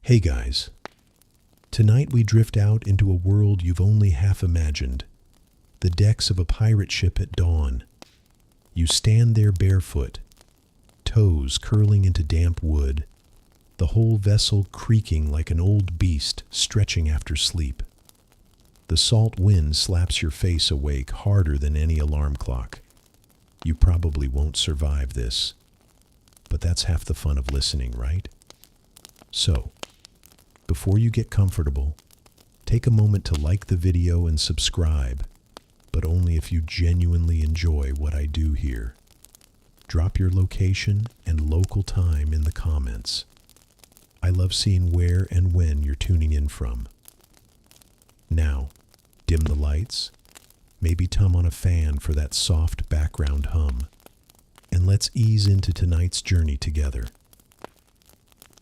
Hey guys, tonight we drift out into a world you've only half imagined. The decks of a pirate ship at dawn. You stand there barefoot, toes curling into damp wood, the whole vessel creaking like an old beast stretching after sleep. The salt wind slaps your face awake harder than any alarm clock. You probably won't survive this, but that's half the fun of listening, right? So, before you get comfortable, take a moment to like the video and subscribe, but only if you genuinely enjoy what I do here. Drop your location and local time in the comments. I love seeing where and when you're tuning in from. Now, dim the lights, maybe tum on a fan for that soft background hum, and let's ease into tonight's journey together.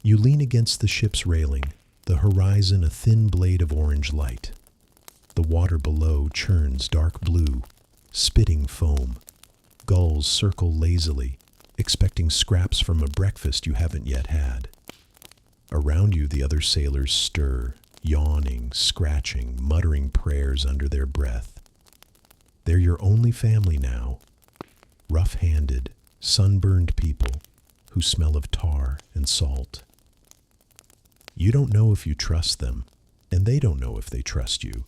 You lean against the ship's railing, the horizon a thin blade of orange light. The water below churns dark blue, spitting foam. Gulls circle lazily, expecting scraps from a breakfast you haven't yet had. Around you, the other sailors stir, yawning, scratching, muttering prayers under their breath. They're your only family now, rough-handed, sunburned people who smell of tar and salt. You don't know if you trust them, and they don't know if they trust you,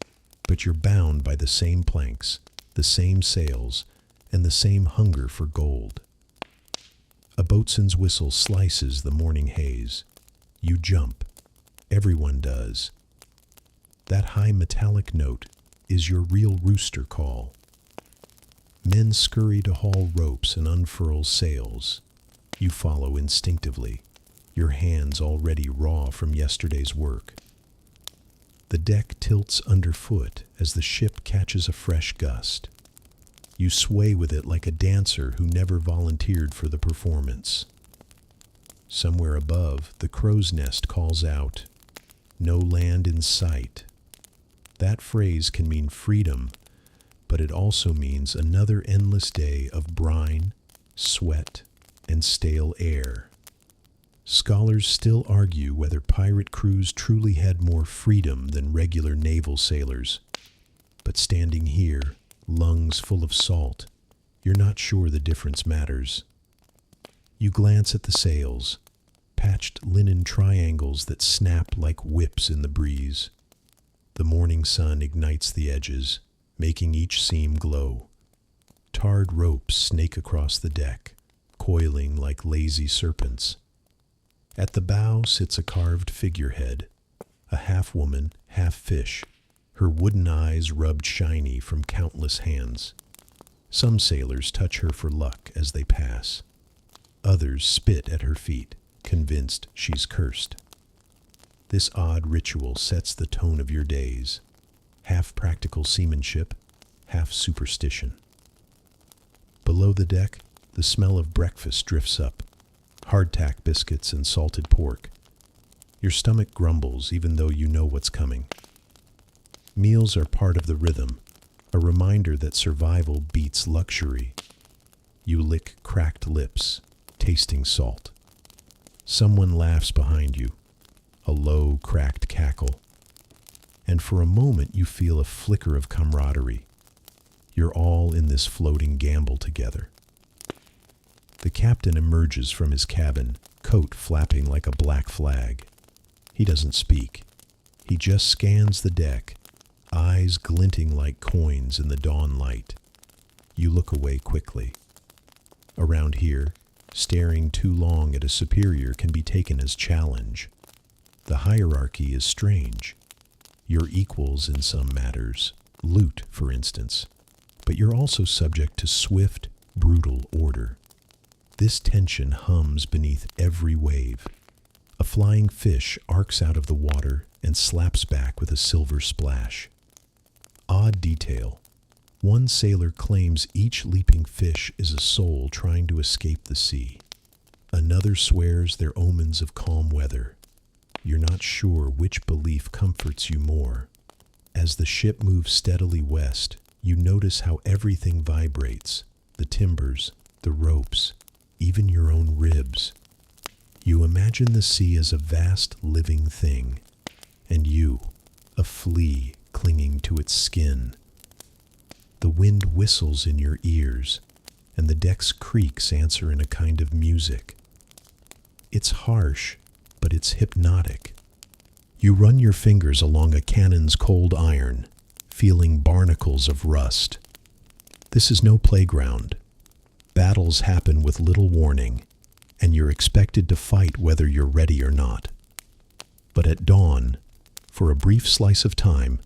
but you're bound by the same planks, the same sails, and the same hunger for gold. A boatswain's whistle slices the morning haze. You jump. Everyone does. That high metallic note is your real rooster call. Men scurry to haul ropes and unfurl sails. You follow instinctively, your hands already raw from yesterday's work. The deck tilts underfoot as the ship catches a fresh gust. You sway with it like a dancer who never volunteered for the performance. Somewhere above, the crow's nest calls out, "No land in sight." That phrase can mean freedom, but it also means another endless day of brine, sweat, and stale air. Scholars still argue whether pirate crews truly had more freedom than regular naval sailors. But standing here, lungs full of salt, you're not sure the difference matters. You glance at the sails, patched linen triangles that snap like whips in the breeze. The morning sun ignites the edges, making each seam glow. Tarred ropes snake across the deck, coiling like lazy serpents. At the bow sits a carved figurehead, a half-woman, half-fish, her wooden eyes rubbed shiny from countless hands. Some sailors touch her for luck as they pass. Others spit at her feet, convinced she's cursed. This odd ritual sets the tone of your days, half practical seamanship, half superstition. Below the deck, the smell of breakfast drifts up. Hardtack biscuits and salted pork. Your stomach grumbles even though you know what's coming. Meals are part of the rhythm, a reminder that survival beats luxury. You lick cracked lips, tasting salt. Someone laughs behind you, a low, cracked cackle. And for a moment you feel a flicker of camaraderie. You're all in this floating gamble together. The captain emerges from his cabin, coat flapping like a black flag. He doesn't speak. He just scans the deck, eyes glinting like coins in the dawn light. You look away quickly. Around here, staring too long at a superior can be taken as challenge. The hierarchy is strange. You're equals in some matters, loot, for instance, but you're also subject to swift, brutal order. This tension hums beneath every wave. A flying fish arcs out of the water and slaps back with a silver splash. Odd detail. One sailor claims each leaping fish is a soul trying to escape the sea. Another swears they're omens of calm weather. You're not sure which belief comforts you more. As the ship moves steadily west, you notice how everything vibrates. The timbers, the ropes, even your own ribs. You imagine the sea as a vast living thing, and you, a flea clinging to its skin. The wind whistles in your ears, and the deck's creaks answer in a kind of music. It's harsh, but it's hypnotic. You run your fingers along a cannon's cold iron, feeling barnacles of rust. This is no playground. Battles happen with little warning, and you're expected to fight whether you're ready or not. But at dawn, for a brief slice of time,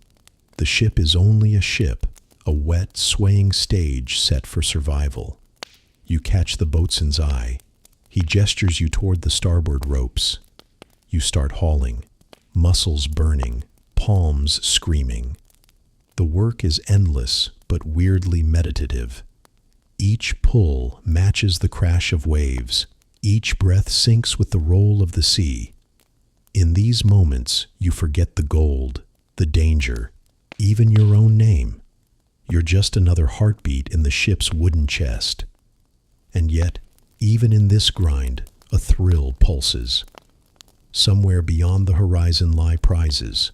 the ship is only a ship, a wet, swaying stage set for survival. You catch the boatswain's eye. He gestures you toward the starboard ropes. You start hauling, muscles burning, palms screaming. The work is endless but weirdly meditative. Each pull matches the crash of waves. Each breath syncs with the roll of the sea. In these moments, you forget the gold, the danger, even your own name. You're just another heartbeat in the ship's wooden chest. And yet, even in this grind, a thrill pulses. Somewhere beyond the horizon lie prizes,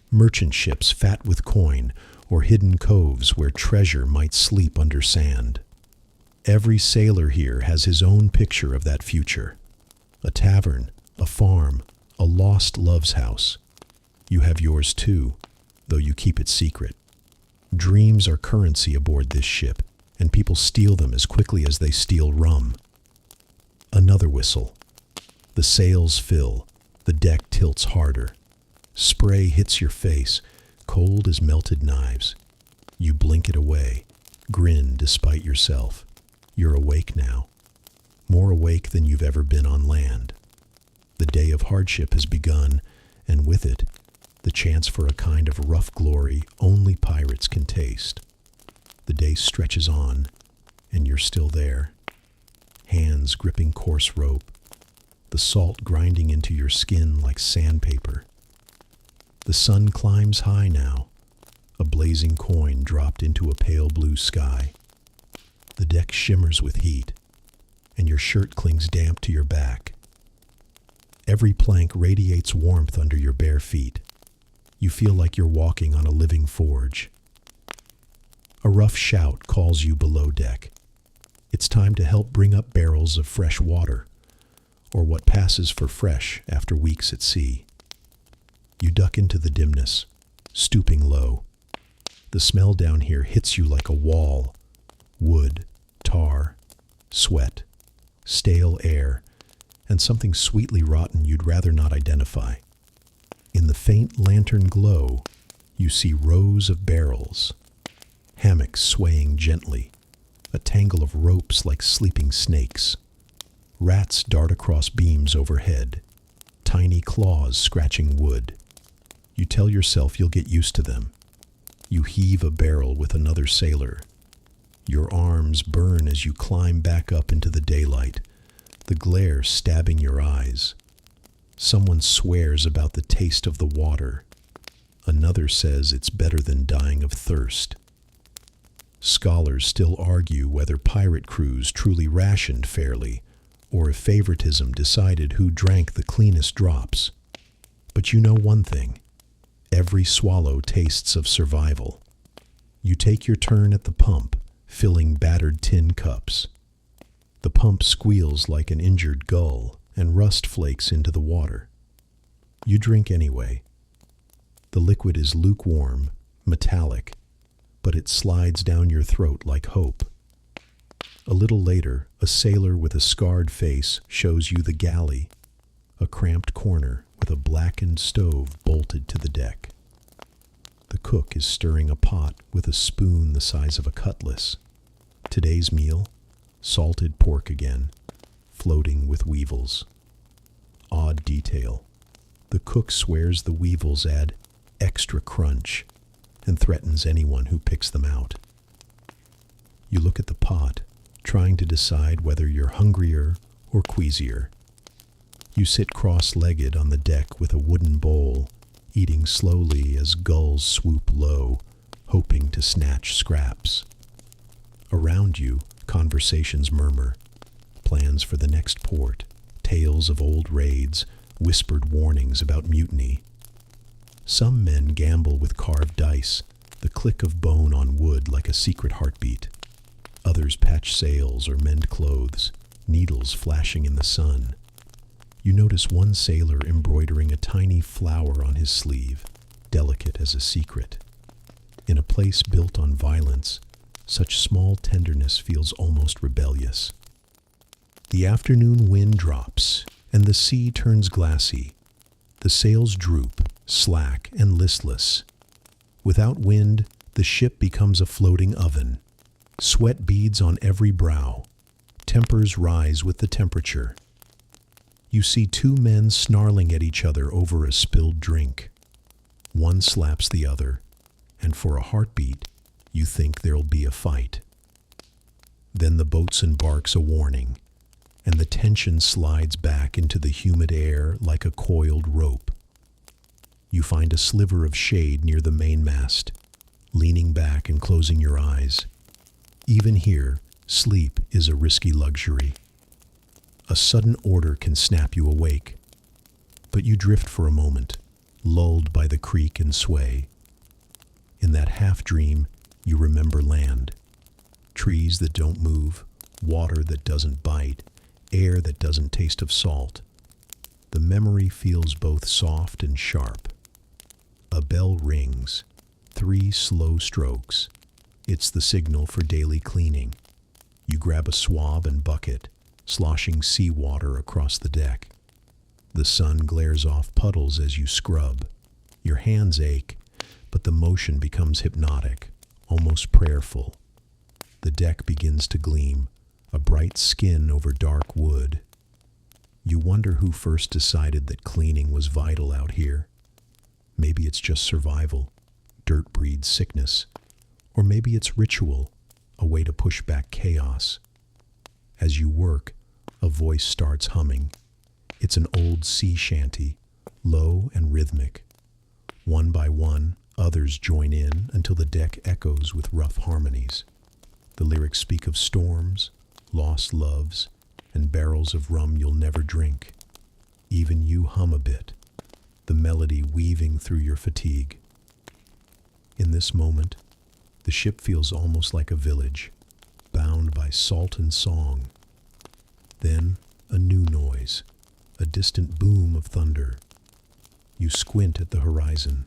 merchant ships fat with coin, or hidden coves where treasure might sleep under sand. Every sailor here has his own picture of that future. A tavern, a farm, a lost love's house. You have yours too, though you keep it secret. Dreams are currency aboard this ship, and people steal them as quickly as they steal rum. Another whistle. The sails fill. The deck tilts harder. Spray hits your face, cold as melted knives. You blink it away, grin despite yourself. You're awake now, more awake than you've ever been on land. The day of hardship has begun, and with it, the chance for a kind of rough glory only pirates can taste. The day stretches on, and you're still there, hands gripping coarse rope, the salt grinding into your skin like sandpaper. The sun climbs high now, a blazing coin dropped into a pale blue sky. The deck shimmers with heat, and your shirt clings damp to your back. Every plank radiates warmth under your bare feet. You feel like you're walking on a living forge. A rough shout calls you below deck. It's time to help bring up barrels of fresh water, or what passes for fresh after weeks at sea. You duck into the dimness, stooping low. The smell down here hits you like a wall. Wood, tar, sweat, stale air, and something sweetly rotten you'd rather not identify. In the faint lantern glow, you see rows of barrels, hammocks swaying gently, a tangle of ropes like sleeping snakes. Rats dart across beams overhead, tiny claws scratching wood. You tell yourself you'll get used to them. You heave a barrel with another sailor. Your arms burn as you climb back up into the daylight, the glare stabbing your eyes. Someone swears about the taste of the water. Another says it's better than dying of thirst. Scholars still argue whether pirate crews truly rationed fairly, or if favoritism decided who drank the cleanest drops. But you know one thing. Every swallow tastes of survival. You take your turn at the pump, filling battered tin cups. The pump squeals like an injured gull, and rust flakes into the water. You drink anyway. The liquid is lukewarm, metallic, but it slides down your throat like hope. A little later, a sailor with a scarred face shows you the galley, a cramped corner with a blackened stove bolted to the deck. The cook is stirring a pot with a spoon the size of a cutlass. Today's meal, salted pork again, floating with weevils. Odd detail. The cook swears the weevils add extra crunch and threatens anyone who picks them out. You look at the pot, trying to decide whether you're hungrier or queasier. You sit cross-legged on the deck with a wooden bowl, eating slowly as gulls swoop low, hoping to snatch scraps. Around you, conversations murmur, plans for the next port, tales of old raids, whispered warnings about mutiny. Some men gamble with carved dice, the click of bone on wood like a secret heartbeat. Others patch sails or mend clothes, needles flashing in the sun. You notice one sailor embroidering a tiny flower on his sleeve, delicate as a secret. In a place built on violence, such small tenderness feels almost rebellious. The afternoon wind drops, and the sea turns glassy. The sails droop, slack and listless. Without wind, the ship becomes a floating oven. Sweat beads on every brow. Tempers rise with the temperature. You see two men snarling at each other over a spilled drink. One slaps the other, and for a heartbeat, you think there'll be a fight. Then the boatswain barks a warning, and the tension slides back into the humid air like a coiled rope. You find a sliver of shade near the mainmast, leaning back and closing your eyes. Even here, sleep is a risky luxury. A sudden order can snap you awake, but you drift for a moment, lulled by the creak and sway. In that half-dream, you remember land. Trees that don't move, water that doesn't bite, air that doesn't taste of salt. The memory feels both soft and sharp. A bell rings, 3 slow strokes. It's the signal for daily cleaning. You grab a swab and bucket, sloshing seawater across the deck. The sun glares off puddles as you scrub. Your hands ache, but the motion becomes hypnotic, almost prayerful. The deck begins to gleam, a bright skin over dark wood. You wonder who first decided that cleaning was vital out here. Maybe it's just survival, dirt breeds sickness, or maybe it's ritual, a way to push back chaos. As you work, a voice starts humming. It's an old sea shanty, low and rhythmic. One by one, others join in until the deck echoes with rough harmonies. The lyrics speak of storms, lost loves, and barrels of rum you'll never drink. Even you hum a bit, the melody weaving through your fatigue. In this moment, the ship feels almost like a village, bound by salt and song. Then, a new noise, a distant boom of thunder. You squint at the horizon.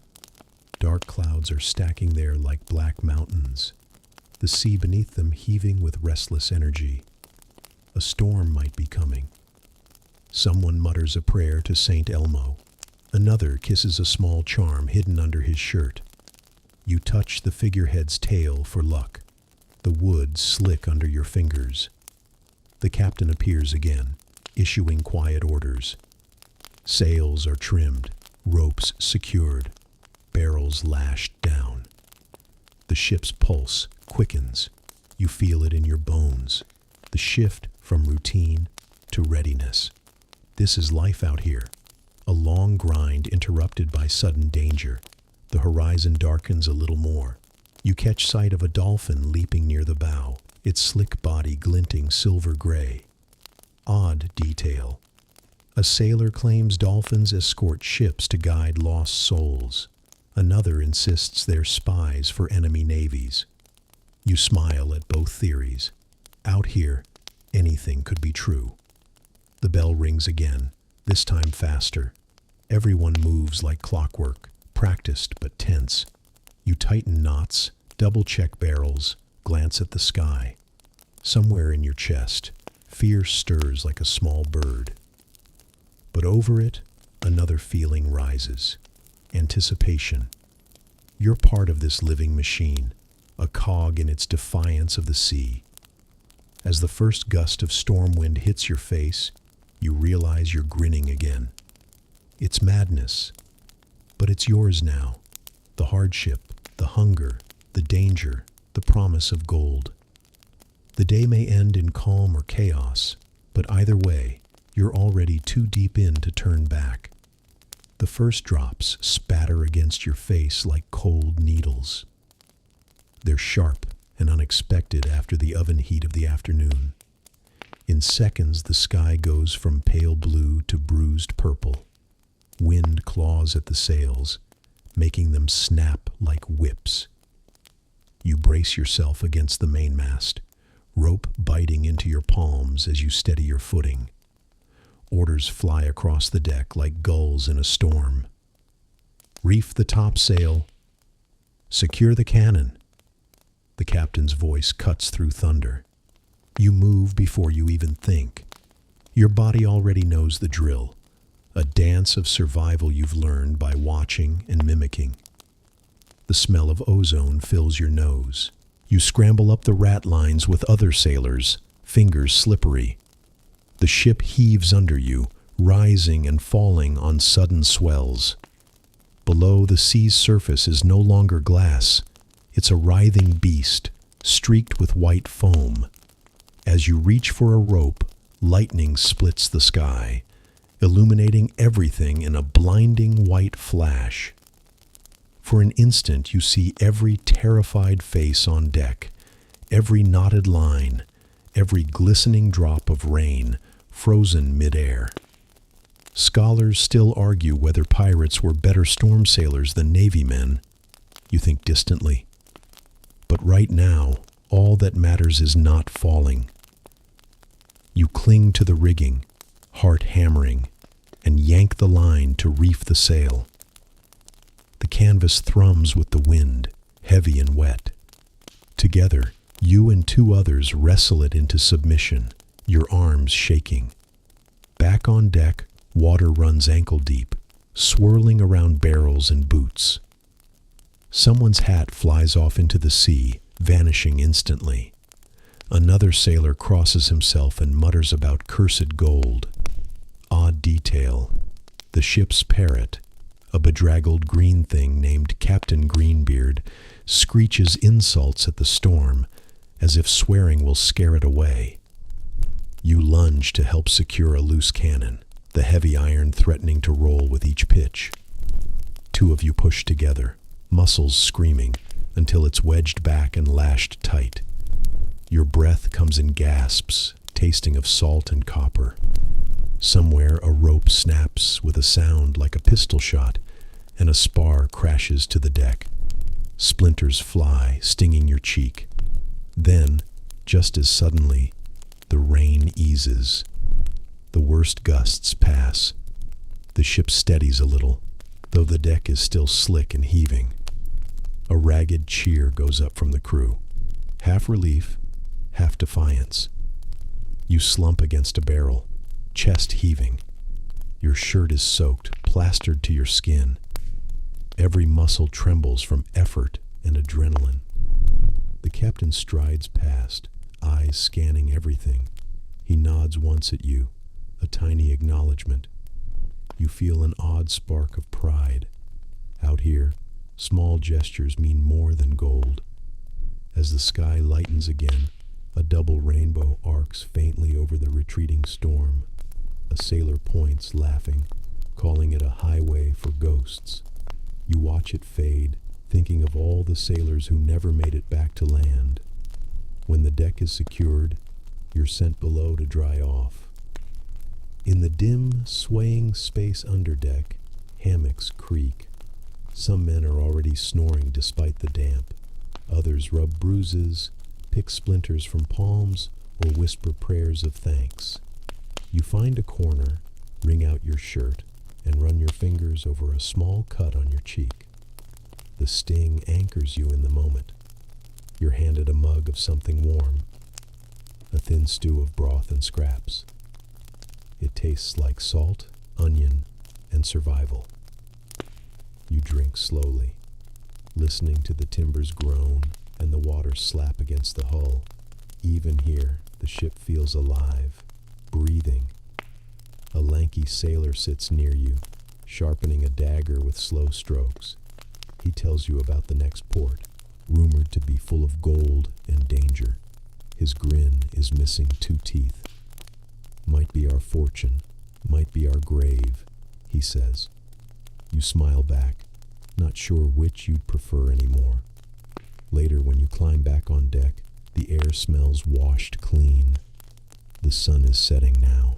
Dark clouds are stacking there like black mountains, the sea beneath them heaving with restless energy. A storm might be coming. Someone mutters a prayer to Saint Elmo. Another kisses a small charm hidden under his shirt. You touch the figurehead's tail for luck. The wood slick under your fingers. The captain appears again, issuing quiet orders. Sails are trimmed, ropes secured, barrels lashed down. The ship's pulse quickens. You feel it in your bones. The shift from routine to readiness. This is life out here. A long grind interrupted by sudden danger. The horizon darkens a little more. You catch sight of a dolphin leaping near the bow, its slick body glinting silver gray. Odd detail. A sailor claims dolphins escort ships to guide lost souls. Another insists they're spies for enemy navies. You smile at both theories. Out here, anything could be true. The bell rings again, this time faster. Everyone moves like clockwork, practiced but tense. You tighten knots, double-check barrels, glance at the sky. Somewhere in your chest, fear stirs like a small bird. But over it, another feeling rises. Anticipation. You're part of this living machine, a cog in its defiance of the sea. As the first gust of storm wind hits your face, you realize you're grinning again. It's madness, but it's yours now. The hardship, the hunger, the danger, the promise of gold. The day may end in calm or chaos, but either way, you're already too deep in to turn back. The first drops spatter against your face like cold needles. They're sharp and unexpected after the oven heat of the afternoon. In seconds, the sky goes from pale blue to bruised purple. Wind claws at the sails, making them snap like whips. You brace yourself against the mainmast, rope biting into your palms as you steady your footing. Orders fly across the deck like gulls in a storm. Reef the topsail. Secure the cannon. The captain's voice cuts through thunder. You move before you even think. Your body already knows the drill, a dance of survival you've learned by watching and mimicking. The smell of ozone fills your nose. You scramble up the rat lines with other sailors, fingers slippery. The ship heaves under you, rising and falling on sudden swells. Below, the sea's surface is no longer glass. It's a writhing beast, streaked with white foam. As you reach for a rope, lightning splits the sky, illuminating everything in a blinding white flash. For an instant, you see every terrified face on deck, every knotted line, every glistening drop of rain, frozen midair. Scholars still argue whether pirates were better storm sailors than Navy men. You think distantly. But right now, all that matters is not falling. You cling to the rigging, heart hammering, and yank the line to reef the sail. The canvas thrums with the wind, heavy and wet. Together, you and two others wrestle it into submission, your arms shaking. Back on deck, water runs ankle deep, swirling around barrels and boots. Someone's hat flies off into the sea, vanishing instantly. Another sailor crosses himself and mutters about cursed gold. Odd detail. The ship's parrot, a bedraggled green thing named Captain Greenbeard, screeches insults at the storm, as if swearing will scare it away. You lunge to help secure a loose cannon, the heavy iron threatening to roll with each pitch. Two of you push together, muscles screaming, until it's wedged back and lashed tight. Your breath comes in gasps, tasting of salt and copper. Somewhere a rope snaps with a sound like a pistol shot, and a spar crashes to the deck. Splinters fly, stinging your cheek. Then, just as suddenly, the rain eases. The worst gusts pass. The ship steadies a little, though the deck is still slick and heaving. A ragged cheer goes up from the crew, half relief, half defiance. You slump against a barrel, chest heaving. Your shirt is soaked, plastered to your skin. Every muscle trembles from effort and adrenaline. The captain strides past, eyes scanning everything. He nods once at you, a tiny acknowledgement. You feel an odd spark of pride. Out here, small gestures mean more than gold. As the sky lightens again, a double rainbow arcs faintly over the retreating storm. A sailor points, laughing, calling it a highway for ghosts. You watch it fade, thinking of all the sailors who never made it back to land. When the deck is secured, you're sent below to dry off. In the dim, swaying space underdeck, hammocks creak. Some men are already snoring despite the damp. Others rub bruises, pick splinters from palms, or whisper prayers of thanks. You find a corner, wring out your shirt, and run your fingers over a small cut on your cheek. The sting anchors you in the moment. You're handed a mug of something warm, a thin stew of broth and scraps. It tastes like salt, onion, and survival. You drink slowly, listening to the timbers groan and the water slap against the hull. Even here, the ship feels alive, breathing. A lanky sailor sits near you, sharpening a dagger with slow strokes. He tells you about the next port, rumored to be full of gold and danger. His grin is missing 2 teeth. Might be our fortune, might be our grave, he says. You smile back, not sure which you'd prefer anymore. Later, when you climb back on deck, the air smells washed clean. The sun is setting now,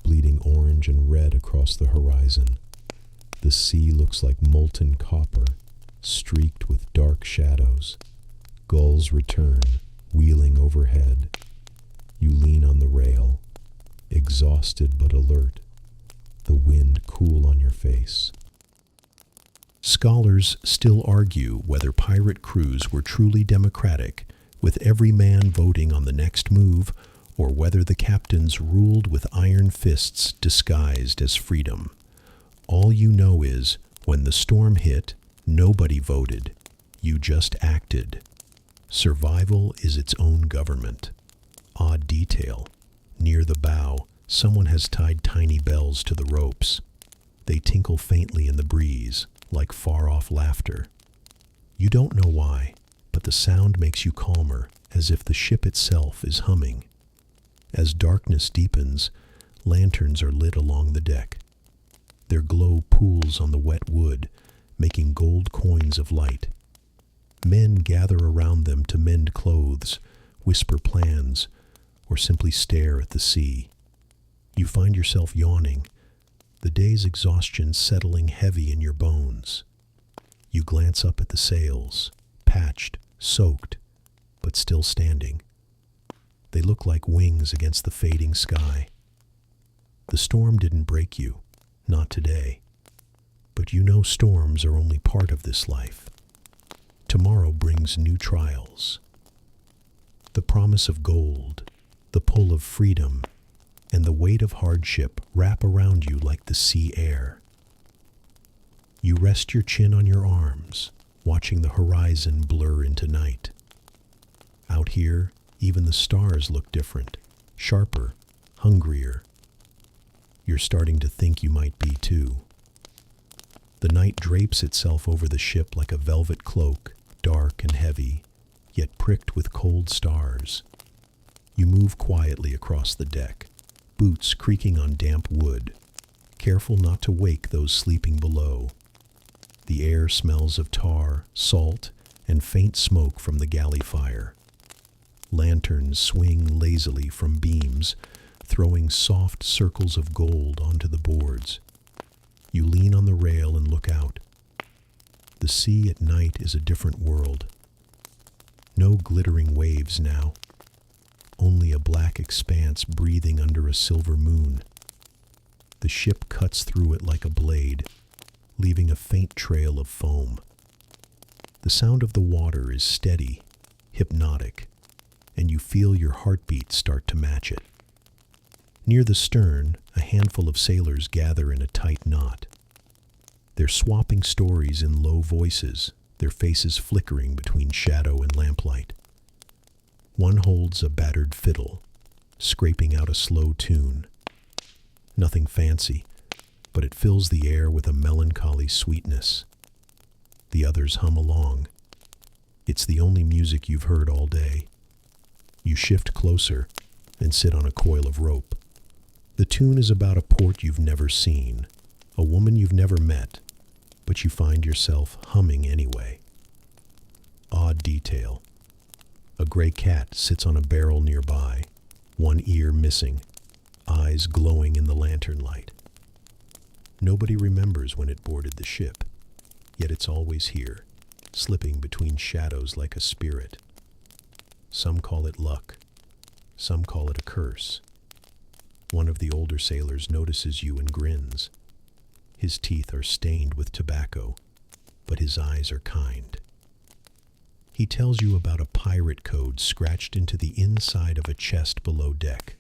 bleeding orange and red across the horizon. The sea looks like molten copper, streaked with dark shadows. Gulls return, wheeling overhead. You lean on the rail, exhausted but alert, the wind cool on your face. Scholars still argue whether pirate crews were truly democratic, with every man voting on the next move, or whether the captains ruled with iron fists disguised as freedom. All you know is, when the storm hit, nobody voted. You just acted. Survival is its own government. Odd detail. Near the bow, someone has tied tiny bells to the ropes. They tinkle faintly in the breeze, like far-off laughter. You don't know why, but the sound makes you calmer, as if the ship itself is humming. As darkness deepens, lanterns are lit along the deck. Their glow pools on the wet wood, making gold coins of light. Men gather around them to mend clothes, whisper plans, or simply stare at the sea. You find yourself yawning, the day's exhaustion settling heavy in your bones. You glance up at the sails, patched, soaked, but still standing. They look like wings against the fading sky. The storm didn't break you, not today. But you know storms are only part of this life. Tomorrow brings new trials. The promise of gold, the pull of freedom, and the weight of hardship wrap around you like the sea air. You rest your chin on your arms, watching the horizon blur into night. Out here, even the stars look different, sharper, hungrier. You're starting to think you might be too. The night drapes itself over the ship like a velvet cloak, dark and heavy, yet pricked with cold stars. You move quietly across the deck, boots creaking on damp wood, careful not to wake those sleeping below. The air smells of tar, salt, and faint smoke from the galley fire. Lanterns swing lazily from beams, throwing soft circles of gold onto the boards. You lean on the rail and look out. The sea at night is a different world. No glittering waves now. Only a black expanse breathing under a silver moon. The ship cuts through it like a blade, leaving a faint trail of foam. The sound of the water is steady, hypnotic, and you feel your heartbeat start to match it. Near the stern, a handful of sailors gather in a tight knot. They're swapping stories in low voices, their faces flickering between shadow and lamplight. One holds a battered fiddle, scraping out a slow tune. Nothing fancy, but it fills the air with a melancholy sweetness. The others hum along. It's the only music you've heard all day. You shift closer and sit on a coil of rope. The tune is about a port you've never seen, a woman you've never met, but you find yourself humming anyway. Odd detail. A gray cat sits on a barrel nearby, one ear missing, eyes glowing in the lantern light. Nobody remembers when it boarded the ship, yet it's always here, slipping between shadows like a spirit. Some call it luck, some call it a curse. One of the older sailors notices you and grins. His teeth are stained with tobacco, but his eyes are kind. He tells you about a pirate code scratched into the inside of a chest below deck.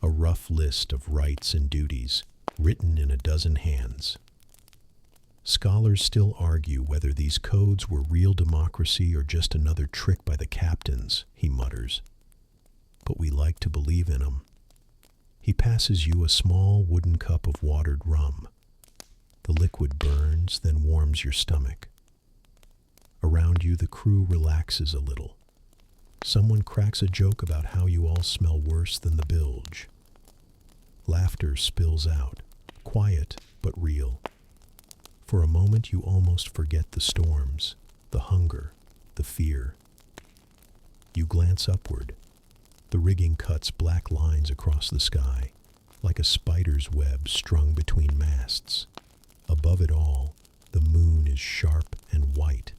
A rough list of rights and duties, written in a dozen hands. Scholars still argue whether these codes were real democracy or just another trick by the captains, he mutters. But we like to believe in 'em. He passes you a small wooden cup of watered rum. The liquid burns, then warms your stomach. Around you, the crew relaxes a little. Someone cracks a joke about how you all smell worse than the bilge. Laughter spills out, quiet but real. For a moment, you almost forget the storms, the hunger, the fear. You glance upward. The rigging cuts black lines across the sky, like a spider's web strung between masts. Above it all, the moon is sharp and white,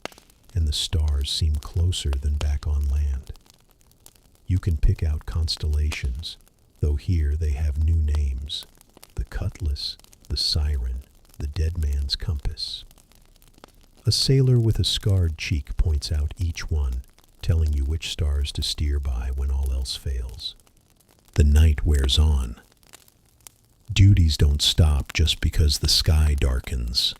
and the stars seem closer than back on land. You can pick out constellations, though here they have new names: the Cutlass, the Siren, the Dead Man's Compass. A sailor with a scarred cheek points out each one, telling you which stars to steer by when all else fails. The night wears on. Duties don't stop just because the sky darkens.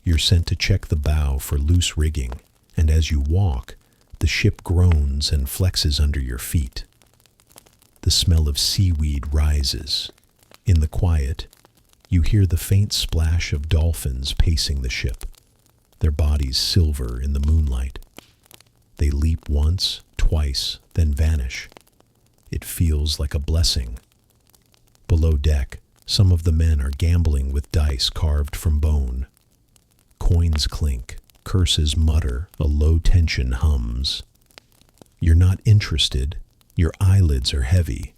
You're sent to check the bow for loose rigging, and as you walk, the ship groans and flexes under your feet. The smell of seaweed rises. In the quiet, you hear the faint splash of dolphins pacing the ship, their bodies silver in the moonlight. They leap once, twice, then vanish. It feels like a blessing. Below deck, some of the men are gambling with dice carved from bone. Coins clink, curses mutter, a low tension hums. You're not interested, your eyelids are heavy.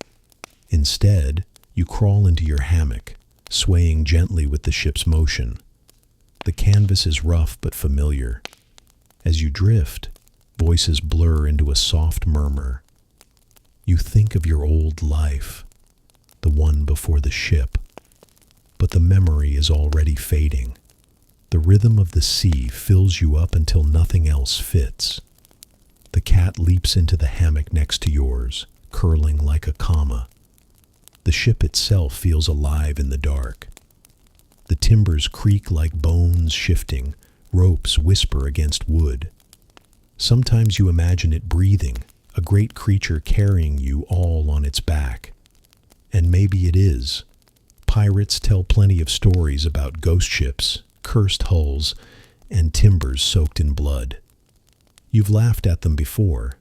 Instead, you crawl into your hammock, swaying gently with the ship's motion. The canvas is rough but familiar. As you drift, voices blur into a soft murmur. You think of your old life, the one before the ship, but the memory is already fading. The rhythm of the sea fills you up until nothing else fits. The cat leaps into the hammock next to yours, curling like a comma. The ship itself feels alive in the dark. The timbers creak like bones shifting, ropes whisper against wood. Sometimes you imagine it breathing, a great creature carrying you all on its back. And maybe it is. Pirates tell plenty of stories about ghost ships, cursed hulls, and timbers soaked in blood. You've laughed at them before,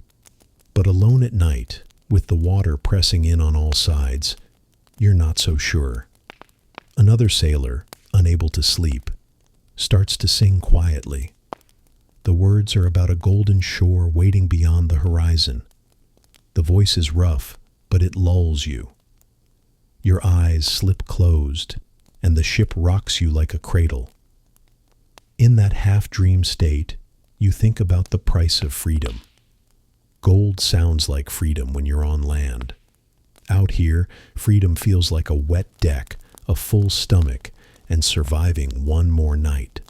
but alone at night, with the water pressing in on all sides, you're not so sure. Another sailor, unable to sleep, starts to sing quietly. The words are about a golden shore waiting beyond the horizon. The voice is rough, but it lulls you. Your eyes slip closed, and the ship rocks you like a cradle. In that half-dream state, you think about the price of freedom. Gold sounds like freedom when you're on land. Out here, freedom feels like a wet deck, a full stomach, and surviving one more night.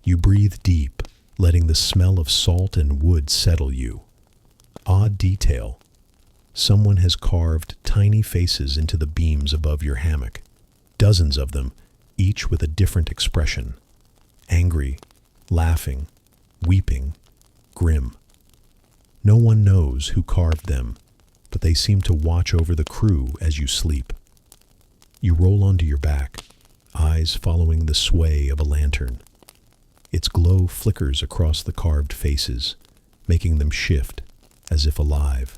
You breathe deep, letting the smell of salt and wood settle you. Odd detail. Someone has carved tiny faces into the beams above your hammock. Dozens of them, each with a different expression. Angry, laughing, weeping, grim. No one knows who carved them, but they seem to watch over the crew as you sleep. You roll onto your back, eyes following the sway of a lantern. Its glow flickers across the carved faces, making them shift, as if alive.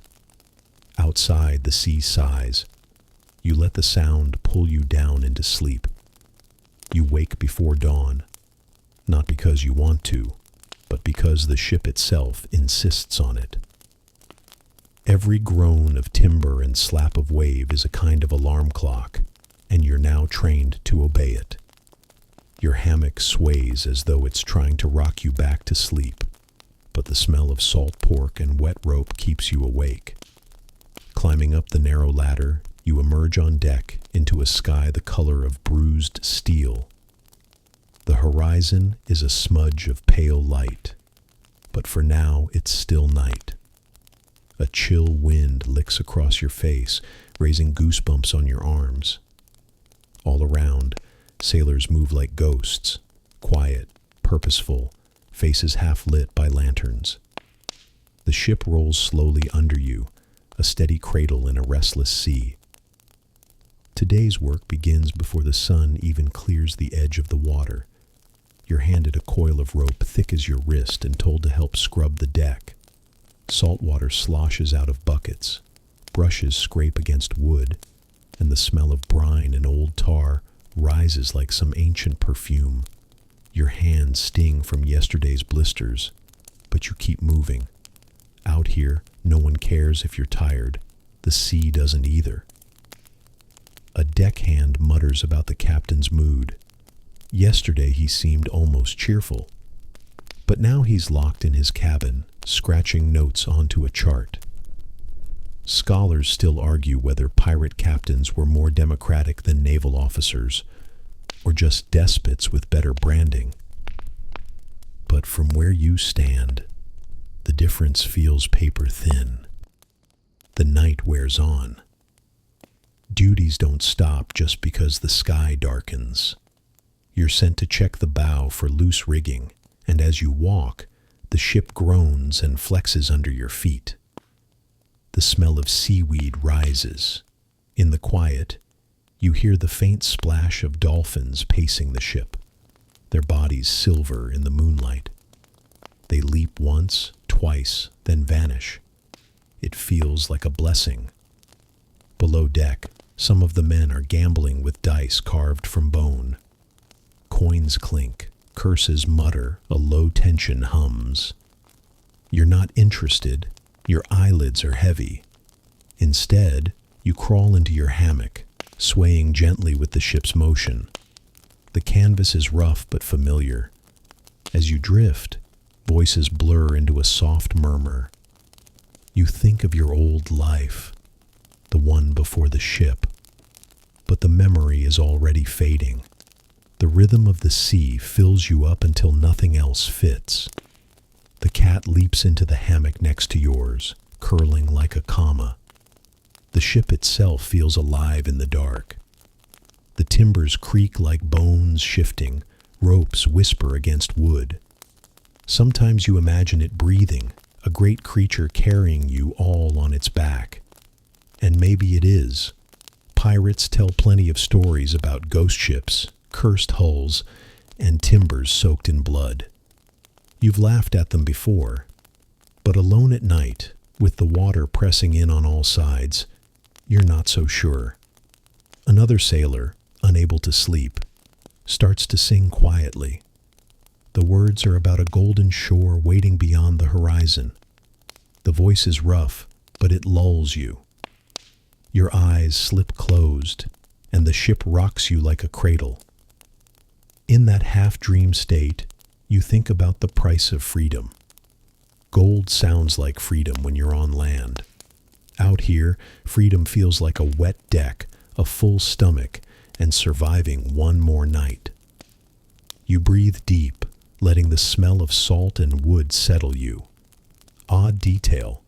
Outside, the sea sighs. You let the sound pull you down into sleep. You wake before dawn, not because you want to, but because the ship itself insists on it. Every groan of timber and slap of wave is a kind of alarm clock, and you're now trained to obey it. Your hammock sways as though it's trying to rock you back to sleep, but the smell of salt pork and wet rope keeps you awake. Climbing up the narrow ladder, you emerge on deck into a sky the color of bruised steel. The horizon is a smudge of pale light, but for now it's still night. A chill wind licks across your face, raising goosebumps on your arms. All around, sailors move like ghosts, quiet, purposeful, faces half lit by lanterns. The ship rolls slowly under you, a steady cradle in a restless sea. Today's work begins before the sun even clears the edge of the water. You're handed a coil of rope thick as your wrist and told to help scrub the deck. Salt water sloshes out of buckets, brushes scrape against wood, and the smell of brine and old tar rises like some ancient perfume. Your hands sting from yesterday's blisters, but you keep moving. Out here, No one cares if you're tired. The sea doesn't either. A deckhand mutters about the captain's mood. Yesterday he seemed almost cheerful, but now he's locked in his cabin, scratching notes onto a chart. Scholars still argue whether pirate captains were more democratic than naval officers, or just despots with better branding. But from where you stand, the difference feels paper thin. The night wears on. Duties don't stop just because the sky darkens. You're sent to check the bow for loose rigging, and as you walk, the ship groans and flexes under your feet. The smell of seaweed rises. In the quiet, you hear the faint splash of dolphins pacing the ship, their bodies silver in the moonlight. They leap once, twice, then vanish. It feels like a blessing. Below deck, some of the men are gambling with dice carved from bone. Coins clink, curses mutter, a low tension hums. You're not interested, your eyelids are heavy. Instead, you crawl into your hammock, swaying gently with the ship's motion. The canvas is rough but familiar. As you drift, voices blur into a soft murmur. You think of your old life, the one before the ship, but the memory is already fading. The rhythm of the sea fills you up until nothing else fits. The cat leaps into the hammock next to yours, curling like a comma. The ship itself feels alive in the dark. The timbers creak like bones shifting, ropes whisper against wood. Sometimes you imagine it breathing, a great creature carrying you all on its back. And maybe it is. Pirates tell plenty of stories about ghost ships, cursed hulls, and timbers soaked in blood. You've laughed at them before, but alone at night, with the water pressing in on all sides, you're not so sure. Another sailor, unable to sleep, starts to sing quietly. The words are about a golden shore waiting beyond the horizon. The voice is rough, but it lulls you. Your eyes slip closed, and the ship rocks you like a cradle. In that half-dream state, you think about the price of freedom. Gold sounds like freedom when you're on land. Out here, freedom feels like a wet deck, a full stomach, and surviving one more night. You breathe deep, letting the smell of salt and wood settle you. Odd detail.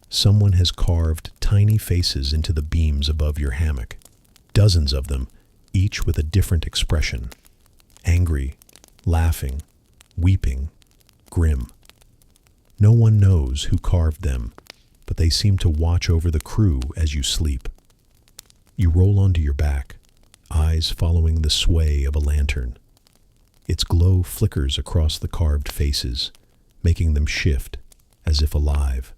Someone has carved tiny faces into the beams above your hammock. Dozens of them, each with a different expression. Angry, laughing, weeping, grim. No one knows who carved them, but they seem to watch over the crew as you sleep. You roll onto your back, eyes following the sway of a lantern. Its glow flickers across the carved faces, making them shift, as if alive.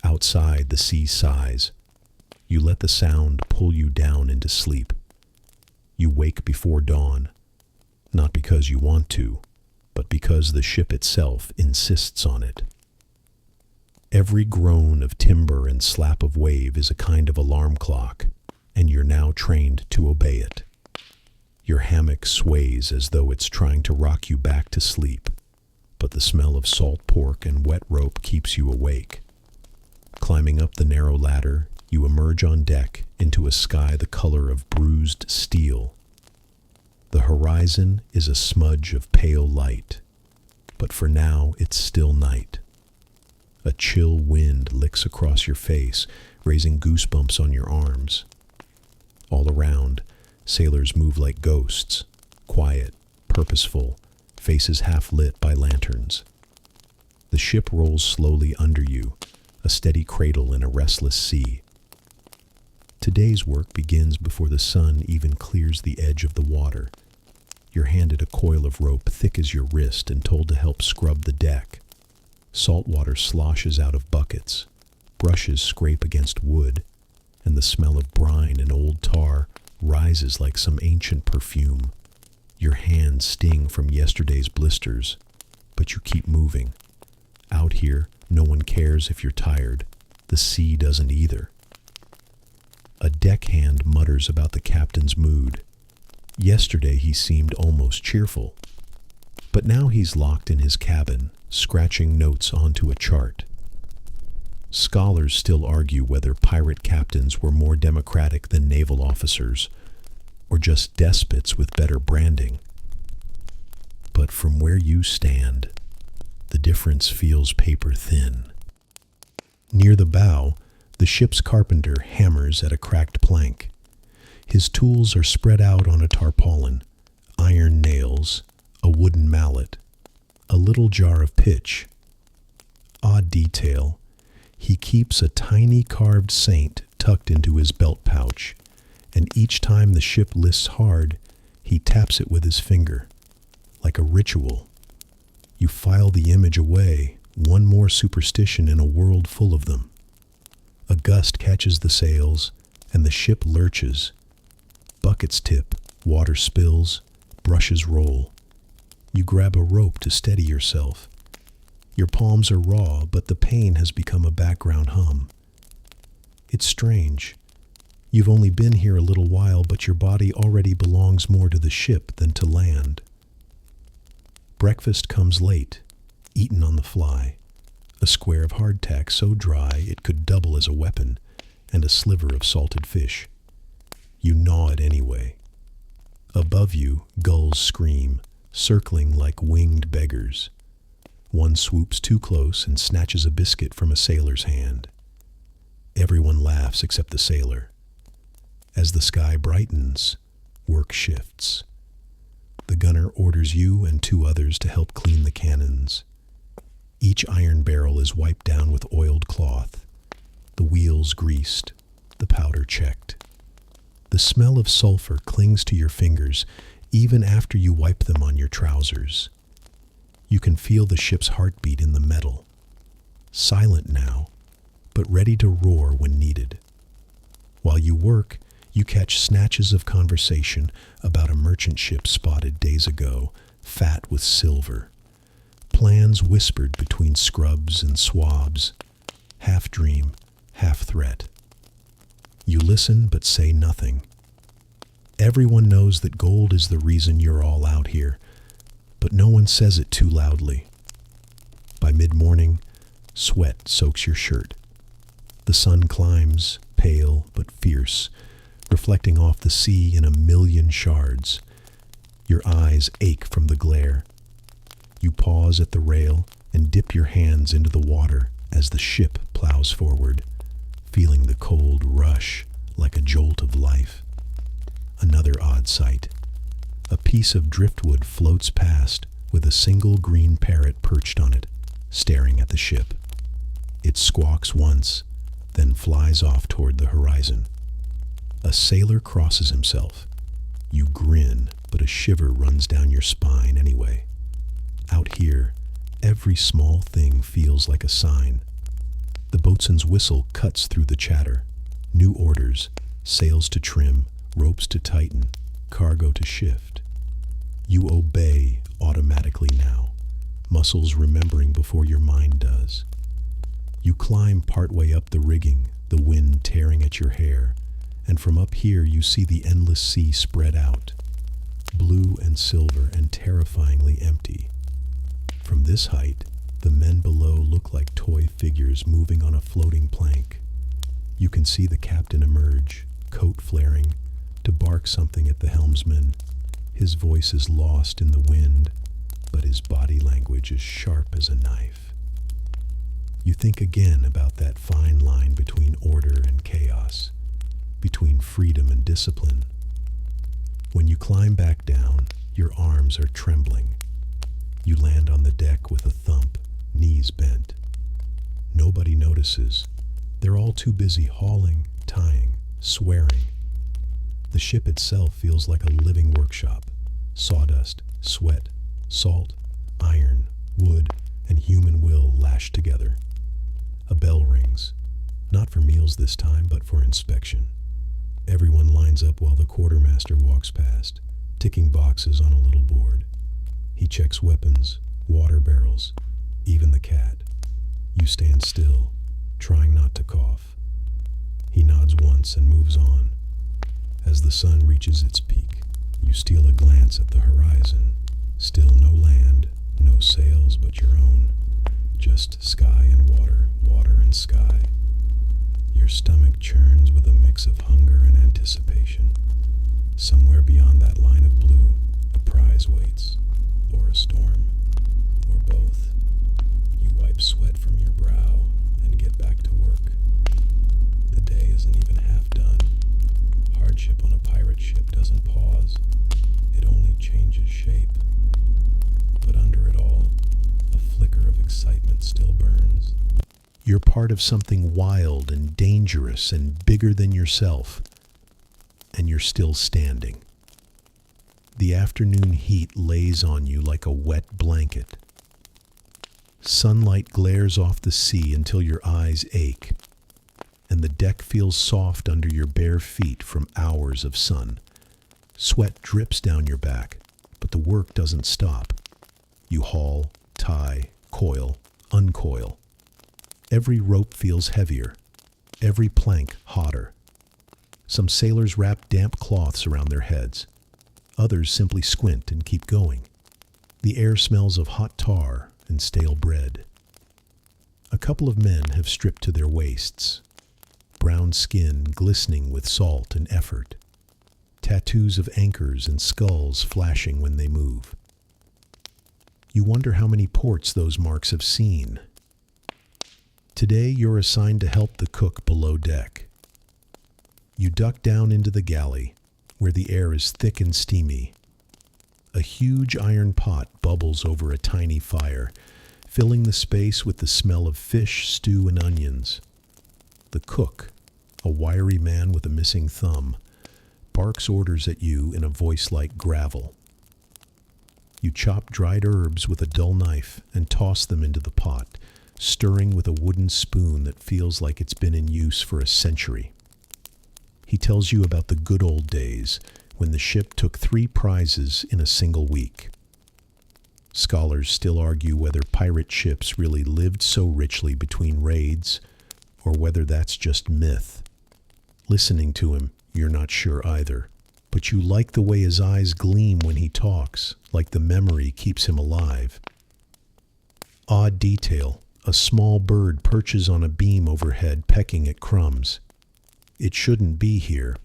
Outside, the sea sighs. You let the sound pull you down into sleep. You wake before dawn, not because you want to, but because the ship itself insists on it. Every groan of timber and slap of wave is a kind of alarm clock, and you're now trained to obey it. Your hammock sways as though it's trying to rock you back to sleep, but the smell of salt pork and wet rope keeps you awake. Climbing up the narrow ladder, you emerge on deck into a sky the color of bruised steel. The horizon is a smudge of pale light, but for now it's still night. A chill wind licks across your face, raising goosebumps on your arms. All around, sailors move like ghosts, quiet, purposeful, faces half lit by lanterns. The ship rolls slowly under you, a steady cradle in a restless sea. Today's work begins before the sun even clears the edge of the water. You're handed a coil of rope thick as your wrist and told to help scrub the deck. Salt water sloshes out of buckets, brushes scrape against wood, and the smell of brine and old tar rises like some ancient perfume. Your hands sting from yesterday's blisters, but you keep moving. Out here, No one cares if you're tired. The sea doesn't either. A deckhand mutters about the captain's mood. Yesterday he seemed almost cheerful, but now he's locked in his cabin, scratching notes onto a chart. Scholars still argue whether pirate captains were more democratic than naval officers, or just despots with better branding. But from where you stand, the difference feels paper thin. Near the bow, the ship's carpenter hammers at a cracked plank. His tools are spread out on a tarpaulin: iron nails, a wooden mallet, a little jar of pitch. Odd detail, he keeps a tiny carved saint tucked into his belt pouch, and each time the ship lists hard, he taps it with his finger, like a ritual. You file the image away, one more superstition in a world full of them. A gust catches the sails, and the ship lurches. Buckets tip, water spills, brushes roll. You grab a rope to steady yourself. Your palms are raw, but the pain has become a background hum. It's strange. You've only been here a little while, but your body already belongs more to the ship than to land. Breakfast comes late, eaten on the fly. A square of hardtack so dry it could double as a weapon, and a sliver of salted fish. You gnaw it anyway. Above you, gulls scream, circling like winged beggars. One swoops too close and snatches a biscuit from a sailor's hand. Everyone laughs except the sailor. As the sky brightens, work shifts. The gunner orders you and 2 others to help clean the cannons. Each iron barrel is wiped down with oiled cloth, the wheels greased, the powder checked. The smell of sulfur clings to your fingers even after you wipe them on your trousers. You can feel the ship's heartbeat in the metal, silent now, but ready to roar when needed. While you work, you catch snatches of conversation about a merchant ship spotted days ago, fat with silver. Plans whispered between scrubs and swabs, half dream, half threat. You listen but say nothing. Everyone knows that gold is the reason you're all out here, but no one says it too loudly. By mid-morning, sweat soaks your shirt. The sun climbs, pale but fierce, reflecting off the sea in a million shards. Your eyes ache from the glare. You pause at the rail and dip your hands into the water as the ship plows forward, feeling the cold rush like a jolt of life. Another odd sight. A piece of driftwood floats past with a single green parrot perched on it, staring at the ship. It squawks once, then flies off toward the horizon. A sailor crosses himself. You grin, but a shiver runs down your spine anyway. Out here, every small thing feels like a sign. The boatswain's whistle cuts through the chatter. New orders, sails to trim, ropes to tighten, cargo to shift. You obey automatically now, muscles remembering before your mind does. You climb partway up the rigging, the wind tearing at your hair, and from up here you see the endless sea spread out, blue and silver and terrifyingly empty. From this height, the men below look like toy figures moving on a floating plank. You can see the captain emerge, coat flaring, to bark something at the helmsman. His voice is lost in the wind, but his body language is sharp as a knife. You think again about that fine line between order and chaos, between freedom and discipline. When you climb back down, your arms are trembling. You land on the deck with a thump, knees bent. Nobody notices. They're all too busy hauling, tying, swearing. The ship itself feels like a living workshop. Sawdust, sweat, salt, iron, wood, and human will lashed together. A bell rings. Not for meals this time, but for inspection. Everyone lines up while the quartermaster walks past, ticking boxes on a little board. He checks weapons, water barrels, even the cat. You stand still, trying not to cough. He nods once and moves on. As the sun reaches its peak, you steal a glance at the horizon. Still no land, no sails but your own. Just sky and water, water and sky. Your stomach churns with a mix of hunger and anticipation. Somewhere beyond that line of blue, a prize waits, or a storm, or both. You wipe sweat from your brow and get back to work. The day isn't even half done. Hardship on a pirate ship doesn't pause. It only changes shape. But under it all, a flicker of excitement still burns. You're part of something wild and dangerous and bigger than yourself, and you're still standing. The afternoon heat lays on you like a wet blanket. Sunlight glares off the sea until your eyes ache, and the deck feels soft under your bare feet from hours of sun. Sweat drips down your back, but the work doesn't stop. You haul, tie, coil, uncoil. Every rope feels heavier, every plank hotter. Some sailors wrap damp cloths around their heads. Others simply squint and keep going. The air smells of hot tar and stale bread. A couple of men have stripped to their waists, brown skin glistening with salt and effort, tattoos of anchors and skulls flashing when they move. You wonder how many ports those marks have seen. Today you're assigned to help the cook below deck. You duck down into the galley, where the air is thick and steamy. A huge iron pot bubbles over a tiny fire, filling the space with the smell of fish, stew, and onions. The cook, a wiry man with a missing thumb, barks orders at you in a voice like gravel. You chop dried herbs with a dull knife and toss them into the pot, stirring with a wooden spoon that feels like it's been in use for a century. He tells you about the good old days when the ship took 3 prizes in a single week. Scholars still argue whether pirate ships really lived so richly between raids, or whether that's just myth. Listening to him, you're not sure either, but you like the way his eyes gleam when he talks, like the memory keeps him alive. Odd detail, a small bird perches on a beam overhead pecking at crumbs. It shouldn't be here.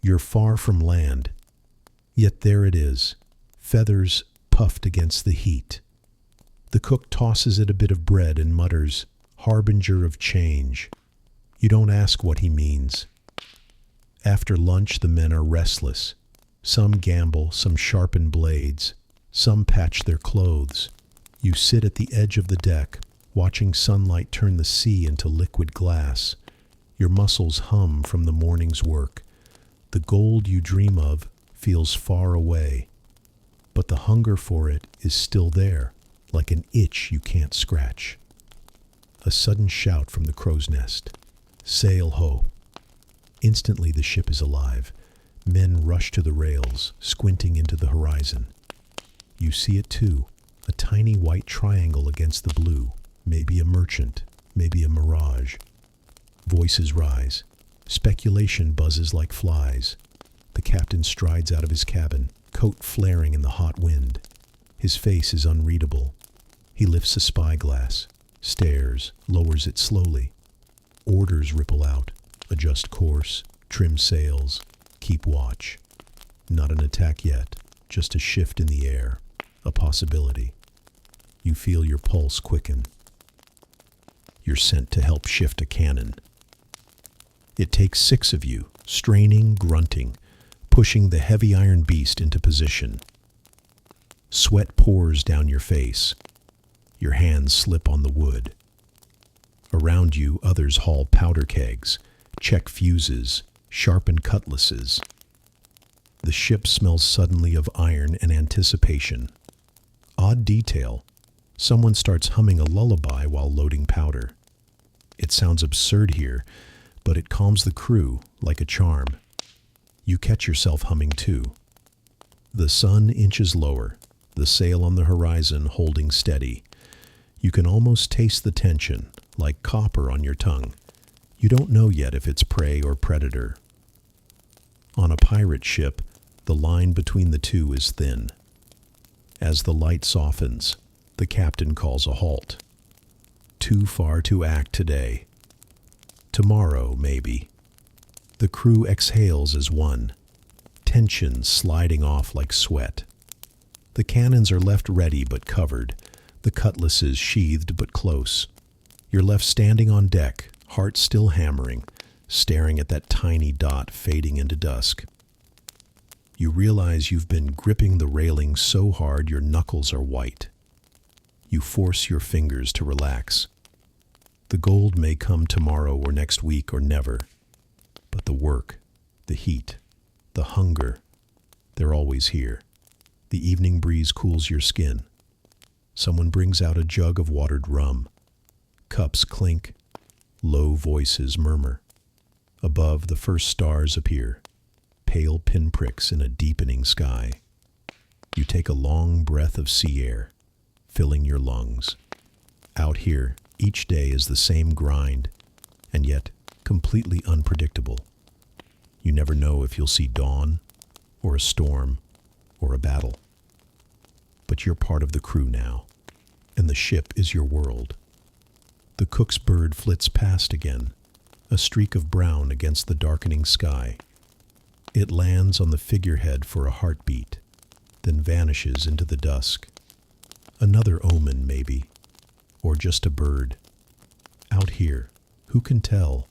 You're far from land. Yet there it is, feathers puffed against the heat. The cook tosses it a bit of bread and mutters, "Harbinger of change." You don't ask what he means. After lunch, the men are restless. Some gamble, some sharpen blades, some patch their clothes. You sit at the edge of the deck, watching sunlight turn the sea into liquid glass. Your muscles hum from the morning's work. The gold you dream of feels far away, but the hunger for it is still there, like an itch you can't scratch. A sudden shout from the crow's nest. "Sail ho!" Instantly the ship is alive. Men rush to the rails, squinting into the horizon. You see it too, a tiny white triangle against the blue, maybe a merchant, maybe a mirage. Voices rise. Speculation buzzes like flies. The captain strides out of his cabin, coat flaring in the hot wind. His face is unreadable. He lifts a spyglass, stares, lowers it slowly. Orders ripple out. Adjust course, trim sails, keep watch. Not an attack yet, just a shift in the air, a possibility. You feel your pulse quicken. You're sent to help shift a cannon. It takes 6 of you, straining, grunting, pushing the heavy iron beast into position. Sweat pours down your face. Your hands slip on the wood. Around you, others haul powder kegs, check fuses, sharpen cutlasses. The ship smells suddenly of iron and anticipation. Odd detail. Someone starts humming a lullaby while loading powder. It sounds absurd here, but it calms the crew like a charm. You catch yourself humming too. The sun inches lower, the sail on the horizon holding steady. You can almost taste the tension, like copper on your tongue. You don't know yet if it's prey or predator. On a pirate ship, the line between the two is thin. As the light softens, the captain calls a halt. Too far to act today. Tomorrow, maybe. The crew exhales as one, tension sliding off like sweat. The cannons are left ready but covered, the cutlasses sheathed but close. You're left standing on deck, heart still hammering, staring at that tiny dot fading into dusk. You realize you've been gripping the railing so hard your knuckles are white. You force your fingers to relax. The gold may come tomorrow or next week or never, but the work, the heat, the hunger, they're always here. The evening breeze cools your skin. Someone brings out a jug of watered rum. Cups clink. Low voices murmur. Above, the first stars appear, pale pinpricks in a deepening sky. You take a long breath of sea air, filling your lungs. Out here, each day is the same grind, and yet completely unpredictable. You never know if you'll see dawn, or a storm, or a battle. But you're part of the crew now, and the ship is your world. The cook's bird flits past again, a streak of brown against the darkening sky. It lands on the figurehead for a heartbeat, then vanishes into the dusk. Another omen, maybe, or just a bird. Out here, who can tell?